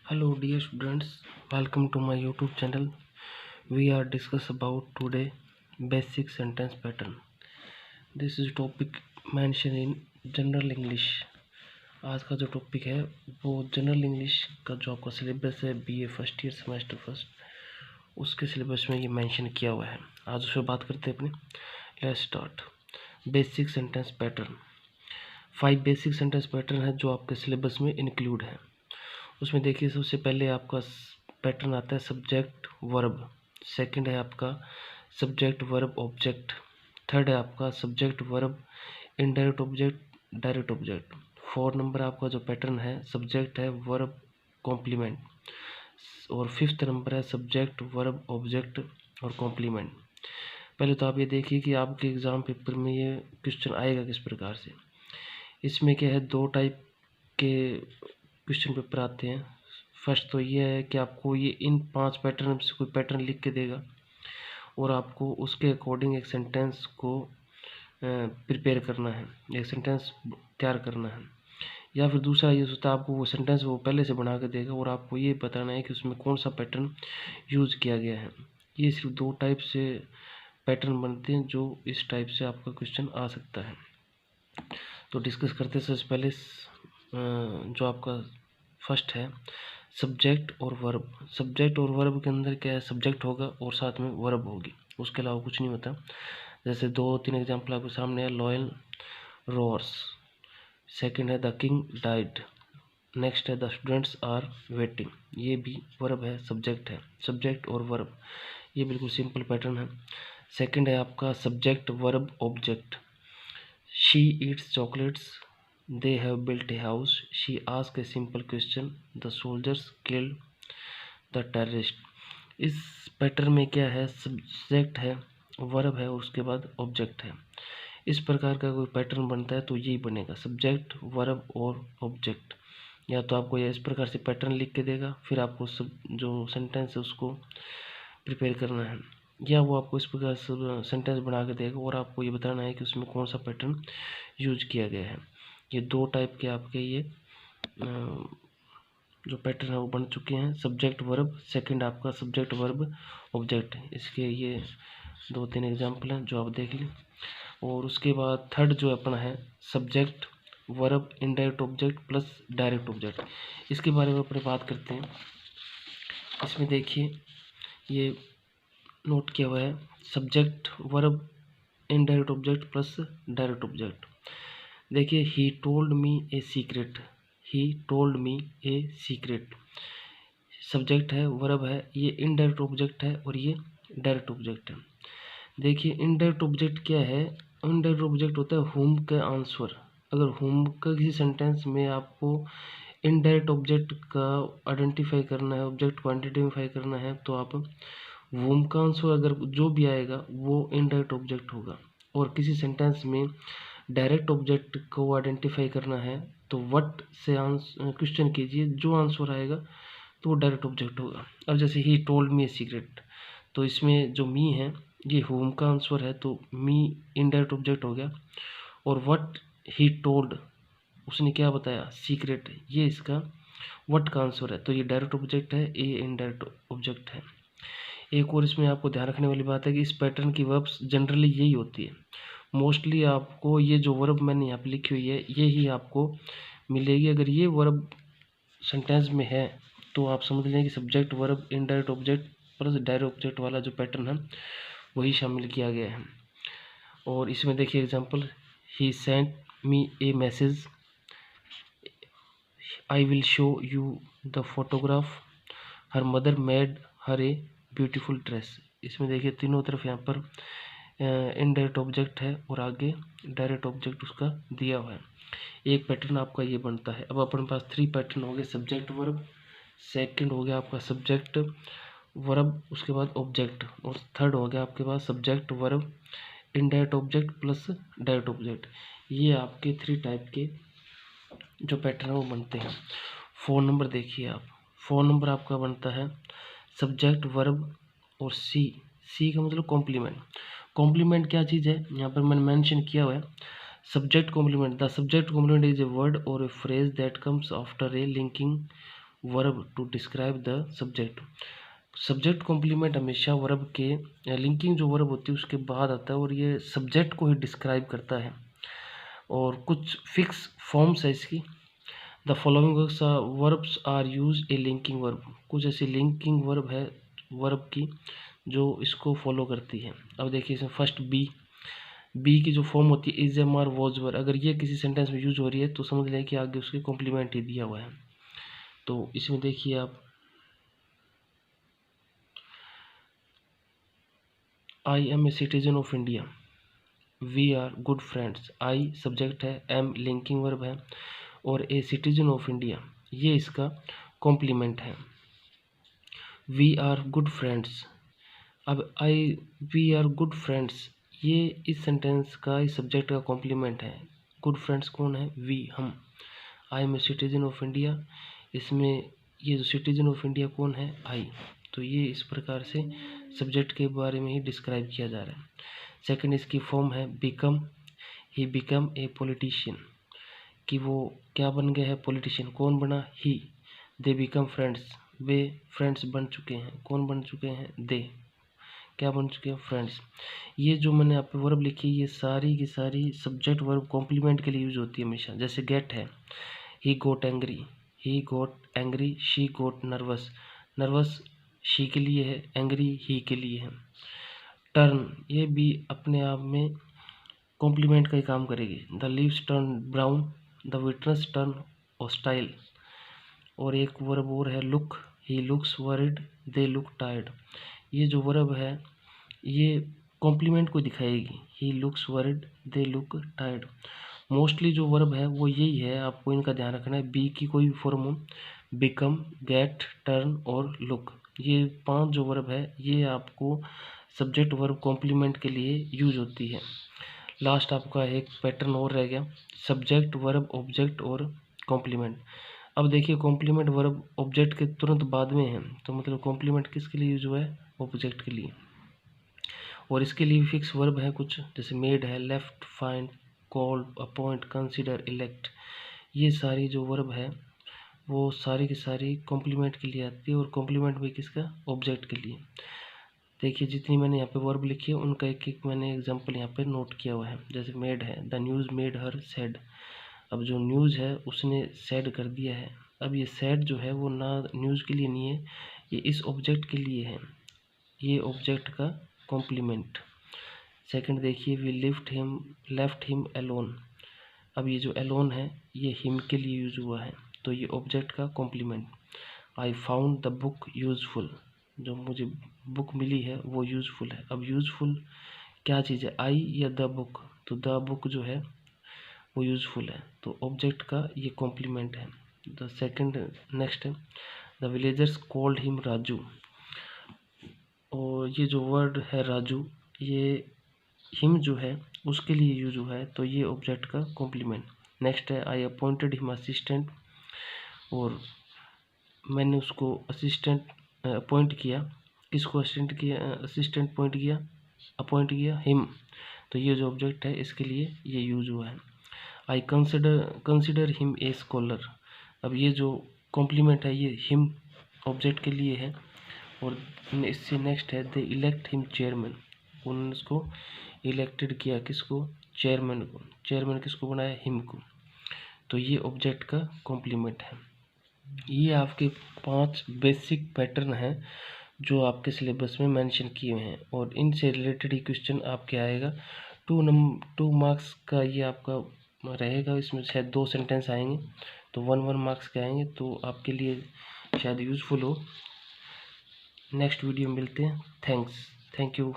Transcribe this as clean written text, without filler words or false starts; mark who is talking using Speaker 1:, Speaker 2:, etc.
Speaker 1: Hello dear students, welcome to my YouTube channel. We are discuss about today basic sentence pattern. This is topic mentioned in general English. आज का जो topic है वो general English का जो आपका syllabus है BA first year semester first उसके सिलेबस में ये मेंशन किया हुआ है। आज उस पर बात करते हैं अपने। Let's start. Basic sentence pattern. 5 basic sentence pattern है जो आपके सिलेबस में इंक्लूड है। उसमें देखिए सबसे पहले आपका पैटर्न आता है सब्जेक्ट वर्ब, सेकंड है आपका सब्जेक्ट वर्ब ऑब्जेक्ट, थर्ड है आपका subject verb indirect object direct object, 4 number आपका जो पैटर्न है सब्जेक्ट है वर्ब कॉम्प्लीमेंट, और 5th नंबर है सब्जेक्ट वर्ब ऑब्जेक्ट और कॉम्प्लीमेंट। पहले तो आप ये देखिए कि आपके एग्ज़ाम पेपर में ये क्वेश्चन आएगा किस प्रकार से। इसमें क्या है, 2 टाइप के क्वेश्चन पेपर आते हैं। फर्स्ट तो ये है कि आपको ये इन 5 पैटर्न में से कोई पैटर्न लिख के देगा और आपको उसके अकॉर्डिंग एक सेंटेंस को प्रिपेयर करना है, एक सेंटेंस तैयार करना है। या फिर दूसरा ये होता है आपको वो सेंटेंस वो पहले से बना के देगा और आपको ये बताना है कि उसमें कौन सा पैटर्न यूज़ किया गया है। ये सिर्फ 2 टाइप से पैटर्न बनते हैं जो इस टाइप से आपका क्वेश्चन आ सकता है। तो डिस्कस करते हैं सबसे पहले जो आपका फर्स्ट है सब्जेक्ट और वर्ब। सब्जेक्ट और वर्ब के अंदर क्या है, सब्जेक्ट होगा और साथ में वर्ब होगी, उसके अलावा कुछ नहीं होता। जैसे 2-3 एग्जाम्पल आपके सामने है, लॉयल रोअर्स, सेकंड है द किंग डाइड, नेक्स्ट है द स्टूडेंट्स आर वेटिंग। ये भी वर्ब है, सब्जेक्ट है, सब्जेक्ट और वर्ब, ये बिल्कुल सिंपल पैटर्न है। सेकंड है आपका subject verb object, she Yeats chocolates, they have built a house, she asked a simple question, the soldiers killed the terrorist। इस पैटर्न में क्या है, सब्जेक्ट है, वर्ब है, उसके बाद ऑब्जेक्ट है। इस प्रकार का कोई पैटर्न बनता है तो यही बनेगा, सब्जेक्ट वर्ब और ऑब्जेक्ट। या तो आपको यह इस प्रकार से पैटर्न लिख के देगा, फिर आपको सब जो सेंटेंस है उसको प्रिपेयर करना है, या वो आपको इस प्रकार से सेंटेंस बना के देगा और आपको ये बताना है कि उसमें कौन सा पैटर्न यूज किया गया है। ये 2 टाइप के आपके ये जो पैटर्न है वो बन चुके हैं, सब्जेक्ट वर्ब, सेकंड आपका सब्जेक्ट वर्ब ऑब्जेक्ट। इसके ये 2-3 एग्जाम्पल हैं जो आप देख लें। और उसके बाद थर्ड जो अपना है subject verb indirect object plus direct object. इसके बारे में अपने बात करते हैं। इसमें देखिए ये नोट किया हुआ है, subject verb indirect object plus direct object. देखिए he told me a secret, he told me a secret, subject है वर्ब है, ये इनडायरेक्ट ऑब्जेक्ट है और ये डायरेक्ट ऑब्जेक्ट है। देखिए इनडायरेक्ट ऑब्जेक्ट क्या है, इनडायरेक्ट ऑब्जेक्ट होता है हुम का आंसर। अगर हुम का किसी सेंटेंस में आपको इनडायरेक्ट ऑब्जेक्ट का आइडेंटिफाई करना है, ऑब्जेक्ट को आइडेंटिफाई करना है, तो आप वुम का आंसर अगर जो भी आएगा वो इनडायरेक्ट ऑब्जेक्ट होगा। और किसी सेंटेंस में डायरेक्ट ऑब्जेक्ट को आइडेंटिफाई करना है तो व्हाट से आंसर क्वेश्चन कीजिए, जो आंसर आएगा तो वो डायरेक्ट ऑब्जेक्ट होगा। अब जैसे ही टोल्ड मी ए सीक्रेट, तो इसमें जो मी है ये होम का आंसर है, तो मी इनडायरेक्ट ऑब्जेक्ट हो गया। और व्हाट ही टोल्ड, उसने क्या बताया, सीक्रेट, ये इसका व्हाट का आंसर है, तो ये डायरेक्ट ऑब्जेक्ट है, ये इनडायरेक्ट ऑब्जेक्ट है। एक और इसमें आपको ध्यान रखने वाली बात है कि इस पैटर्न की वर्ब्स जनरली यही होती है। मोस्टली आपको ये जो वर्ब मैंने यहाँ पे लिखी हुई है ये ही आपको मिलेगी। अगर ये वर्ब सेंटेंस में है तो आप समझ लें कि subject verb indirect object plus direct object वाला जो पैटर्न है वही शामिल किया गया है। और इसमें देखिए example, he sent me A message, I will show you the photograph, her mother made her a beautiful dress. इसमें देखिए तीनों तरफ यहाँ पर इनडायरेक्ट ऑब्जेक्ट है और आगे डायरेक्ट ऑब्जेक्ट उसका दिया हुआ है। एक पैटर्न आपका ये बनता है। अब अपने पास 3 पैटर्न हो गए, सब्जेक्ट वर्ब, सेकंड हो गया आपका सब्जेक्ट वर्ब, उसके बाद ऑब्जेक्ट, और थर्ड हो गया आपके पास subject verb indirect object plus direct object. ये आपके 3 टाइप के जो पैटर्न है वो बनते हैं। 4 नंबर देखिए आप, 4 नंबर आपका बनता है सब्जेक्ट वर्ब और सी, सी का मतलब कॉम्प्लीमेंट। कॉम्प्लीमेंट क्या चीज़ है, यहाँ पर मैंने मेंशन किया हुआ है, subject complement, the subject complement is a word और a phrase that comes after a linking verb to describe the subject. Subject complement हमेशा वर्ब के लिंकिंग जो वर्ब होती है उसके बाद आता है और ये सब्जेक्ट को ही डिस्क्राइब करता है। और कुछ फिक्स फॉर्म्स है इसकी। The following verbs are use a linking verb. कुछ ऐसी लिंकिंग वर्ब है वर्ब की जो इसको फॉलो करती है। अब देखिए इसमें फर्स्ट बी की जो फॉर्म होती है is am are was were, अगर ये किसी सेंटेंस में यूज हो रही है तो समझ लें कि आगे उसके कॉम्प्लीमेंट ही दिया हुआ है। तो इसमें देखिए आप I am a citizen of India, we are good friends. I subject है, एम लिंकिंग वर्ब है और ए सिटीजन ऑफ इंडिया ये इसका कॉम्प्लीमेंट है। वी आर गुड फ्रेंड्स, अब वी आर गुड फ्रेंड्स ये इस सेंटेंस का इस सब्जेक्ट का कॉम्प्लीमेंट है। गुड फ्रेंड्स कौन है? वी, हम। I am a citizen of India, इसमें ये जो सिटीजन ऑफ इंडिया कौन है? आई। तो ये इस प्रकार से सब्जेक्ट के बारे में ही डिस्क्राइब किया जा रहा है। सेकंड इसकी फॉर्म है become, he become a politician, कि वो क्या बन गया है? पॉलिटिशियन। कौन बना? ही। दे बिकम फ्रेंड्स, वे फ्रेंड्स बन चुके हैं। कौन बन चुके हैं? दे। क्या बन चुके हैं? फ्रेंड्स। ये जो मैंने आप पे वर्ब लिखी ये सारी की सारी सब्जेक्ट वर्ब कॉम्प्लीमेंट के लिए यूज होती है हमेशा। जैसे गेट है, he got angry, he got angry, she got nervous. Nervous she के लिए है, एंग्री ही के लिए है। टर्न ये भी अपने आप में कॉम्प्लीमेंट का ही काम करेगी। The leaves turn brown, the witness turn hostile. और एक वर्ब और है look, he looks worried, they look tired. ये जो वर्ब है ये कॉम्प्लीमेंट को दिखाएगी। He looks worried, they look tired. Mostly जो वर्ब है वो यही है, आपको इनका ध्यान रखना है। बी की कोई भी फॉर्म हो, बिकम, गेट, टर्न और लुक, ये 5 जो वर्ब है ये आपको सब्जेक्ट वर्ब कॉम्प्लीमेंट के लिए यूज होती है। लास्ट आपका एक पैटर्न और रह गया, सब्जेक्ट वर्ब ऑब्जेक्ट और कॉम्प्लीमेंट। अब देखिए कॉम्प्लीमेंट वर्ब ऑब्जेक्ट के तुरंत बाद में है, तो मतलब कॉम्प्लीमेंट किसके लिए यूज हुआ है? ऑब्जेक्ट के लिए। और इसके लिए फिक्स वर्ब है कुछ, जैसे मेड है, left, find, call, appoint, consider, elect. ये सारी जो वर्ब है वो सारी की सारी कॉम्प्लीमेंट के लिए आती है और कॉम्प्लीमेंट भी किसका? ऑब्जेक्ट के लिए। देखिए जितनी मैंने यहाँ पे वर्ब लिखी है उनका एक एक मैंने एग्जांपल यहाँ पे नोट किया हुआ है। जैसे मेड है, the news made her sad. अब जो न्यूज़ है उसने सैड कर दिया है। अब ये सैड जो है वो ना न्यूज़ के लिए नहीं है, ये इस ऑब्जेक्ट के लिए है, ये ऑब्जेक्ट का कॉम्प्लीमेंट। सेकंड देखिए वी लेफ्ट हिम एलोन। अब ये जो एलोन है ये हिम के लिए यूज हुआ है, तो ये ऑब्जेक्ट का complement. I found the book useful, जो मुझे बुक मिली है वो यूज़फुल है। अब यूज़फुल क्या चीज़ है? आई या द बुक? तो द बुक जो है वो यूज़फुल है, तो ऑब्जेक्ट का ये कॉम्प्लीमेंट है। द सेकंड नेक्स्ट है the villagers called him Raju. और ये जो वर्ड है राजू ये हिम जो है उसके लिए यूज हुआ है, तो ये ऑब्जेक्ट का कॉम्प्लीमेंट। नेक्स्ट है आई अपॉइंटेड हिम असिस्टेंट, और मैंने उसको असिस्टेंट अपॉइंट किया। किसको असिस्टेंट किया? असिस्टेंट अपॉइंट किया हिम, तो ये जो ऑब्जेक्ट है इसके लिए ये यूज हुआ है। I consider him a scholar. अब ये जो कॉम्प्लीमेंट है ये हिम ऑब्जेक्ट के लिए है। और इससे नेक्स्ट है दे इलेक्ट हिम चेयरमैन, उन्होंने उसको इलेक्टेड किया। किसको? चेयरमैन को। चेयरमैन किसको बनाया? हिम को। तो ये ऑब्जेक्ट का कॉम्प्लीमेंट है। ये आपके 5 बेसिक पैटर्न हैं जो आपके सिलेबस में मेंशन किए हुए हैं और इनसे रिलेटेड ही क्वेश्चन आपके आएगा। 2 मार्क्स का ये आपका रहेगा। इसमें शायद 2 सेंटेंस आएंगे, तो 1 मार्क्स के आएंगे, तो आपके लिए शायद यूज़फुल हो। नेक्स्ट वीडियो में मिलते हैं। Thank you.